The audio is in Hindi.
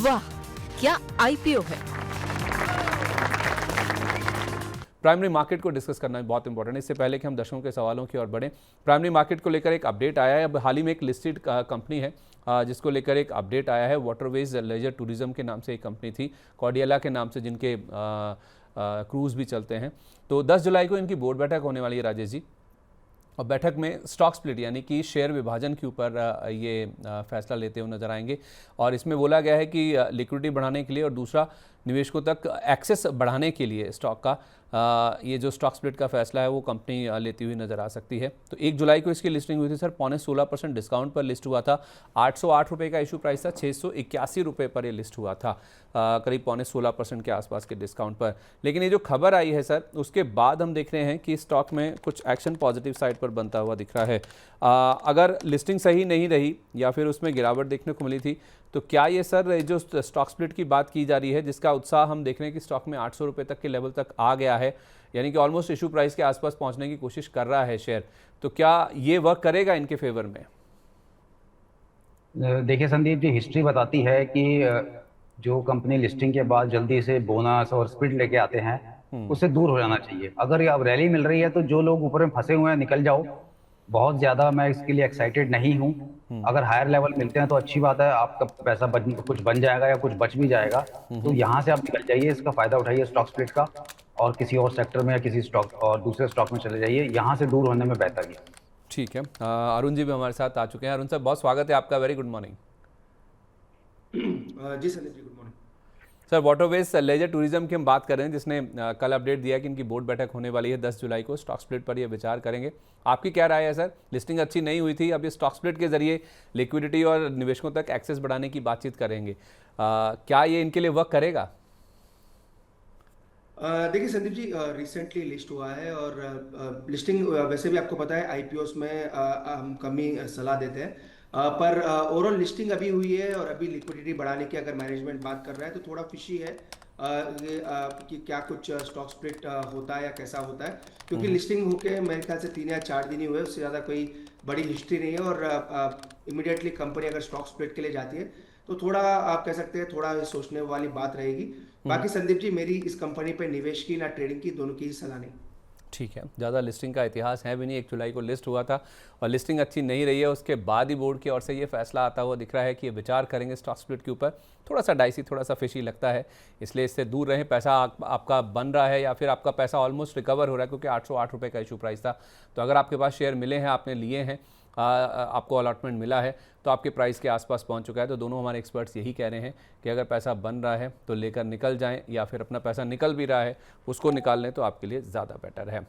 वाह, क्या आईपीओ है। प्राइमरी मार्केट को डिस्कस करना बहुत इंपॉर्टेंट है। इससे पहले कि हम दर्शकों के सवालों की ओर बढ़ें, प्राइमरी मार्केट को लेकर एक अपडेट आया है। अब हाल ही में एक लिस्टेड कंपनी है जिसको लेकर एक अपडेट आया है। वाटरवेज लेजर टूरिज्म के नाम से एक कंपनी थी, कॉर्डियला के नाम से, जिनके क्रूज़ भी चलते हैं। तो 10 जुलाई को इनकी बोर्ड बैठक होने वाली है राजेश जी, और बैठक में स्टॉक स्प्लिट यानी कि शेयर विभाजन के ऊपर ये फैसला लेते हुए नजर आएंगे। और इसमें बोला गया है कि लिक्विडिटी बढ़ाने के लिए और दूसरा निवेशकों तक एक्सेस बढ़ाने के लिए स्टॉक का ये जो स्टॉक स्प्लिट का फैसला है वो कंपनी लेती हुई नजर आ सकती है। तो 1 जुलाई को इसकी लिस्टिंग हुई थी सर, 16.25% डिस्काउंट पर लिस्ट हुआ था। 808 रुपये का इशू प्राइस था, 681 रुपये पर ये लिस्ट हुआ था, करीब 16.25% के आसपास के डिस्काउंट पर। लेकिन ये जो खबर आई है सर, उसके बाद हम देख रहे हैं कि स्टॉक में कुछ एक्शन पॉजिटिव साइड पर बनता हुआ दिख रहा है। अगर लिस्टिंग सही नहीं रही या फिर उसमें गिरावट देखने को मिली थी, तो क्या ये सर जो स्टॉक स्प्लिट की बात की जा रही है, जिसका उत्साह हम देख रहे हैं कि स्टॉक में 800 रुपये तक के लेवल तक आ गया है, यानी कि ऑलमोस्ट इशू प्राइस के आसपास पहुंचने की कोशिश कर रहा है शेयर, तो क्या ये वर्क करेगा इनके फेवर में? देखिए संदीप जी, हिस्ट्री बताती है कि जो कंपनी लिस्टिंग के बाद जल्दी से बोनस और स्प्लिट लेके आते हैं उससे दूर हो जाना चाहिए। अगर अब रैली मिल रही है तो जो लोग ऊपर में फंसे हुए हैं निकल जाओ। बहुत ज्यादा मैं इसके लिए एक्साइटेड नहीं हूँ। अगर हायर लेवल मिलते हैं तो अच्छी बात है, आपका पैसा कुछ बन जाएगा या कुछ बच भी जाएगा। तो यहाँ से आप निकल जाइए, इसका फायदा उठाइए स्टॉक स्प्लिट का, और किसी और सेक्टर में या किसी स्टॉक और दूसरे स्टॉक में चले जाइए। यहाँ से दूर होने में बेहतर है। ठीक है, अरुण जी भी हमारे साथ आ चुके हैं। अरुण सर, बहुत स्वागत है आपका, वेरी गुड मॉर्निंग। जी Sandeep ji, good morning sir. Waterways leisure tourism की हम बात कर रहे हैं, जिसने कल अपडेट दिया कि इनकी बोर्ड बैठक होने वाली है 10 जुलाई को। स्टॉक स्प्लिट पर ये विचार करेंगे, आपकी क्या राय है सर? लिस्टिंग अच्छी नहीं हुई थी, अब ये स्टॉक स्प्लिट के जरिए लिक्विडिटी और निवेशकों तक एक्सेस बढ़ाने की बातचीत करेंगे, क्या ये इनके लिए वर्क करेगा? देखिए संदीप जी, रिसेंटली लिस्ट हुआ है और लिस्टिंग वैसे भी आपको पता है आईपीओस में हम कम ही सलाह देते हैं, पर ओवरऑल लिस्टिंग अभी हुई है और अभी लिक्विडिटी बढ़ाने की अगर मैनेजमेंट बात कर रहा है तो थोड़ा खुशी है कि क्या कुछ स्टॉक स्प्लिट होता है या कैसा होता है, क्योंकि लिस्टिंग होके मेरे ख्याल से 3 या 4 दिन ही हुए, उससे ज़्यादा कोई बड़ी हिस्ट्री नहीं है। और इमिडिएटली कंपनी अगर स्टॉक स्प्लिट के लिए जाती है तो थोड़ा आप कह सकते हैं थोड़ा सोचने वाली बात रहेगी। बाकी संदीप जी, मेरी इस कंपनी पे निवेश की ना ट्रेडिंग की, दोनों की ही सलाह नहीं। ठीक है, ज़्यादा लिस्टिंग का इतिहास है भी नहीं। 1 जुलाई को लिस्ट हुआ था और लिस्टिंग अच्छी नहीं रही है, उसके बाद ही बोर्ड की ओर से ये फैसला आता हुआ दिख रहा है कि ये विचार करेंगे स्टॉक स्प्लिट के ऊपर। थोड़ा सा डाइसी, थोड़ा सा फिशी लगता है, इसलिए इससे दूर रहें। पैसा आपका बन रहा है या फिर आपका पैसा ऑलमोस्ट रिकवर हो रहा है, क्योंकि 808 रुपये का इशू प्राइस था। तो अगर आपके पास शेयर मिले हैं, आपने लिए हैं, आपको अलॉटमेंट मिला है, तो आपके प्राइस के आसपास पहुंच चुका है। तो दोनों हमारे एक्सपर्ट्स यही कह रहे हैं कि अगर पैसा बन रहा है तो लेकर निकल जाएं, या फिर अपना पैसा निकल भी रहा है उसको निकाल लें तो आपके लिए ज़्यादा बेटर है।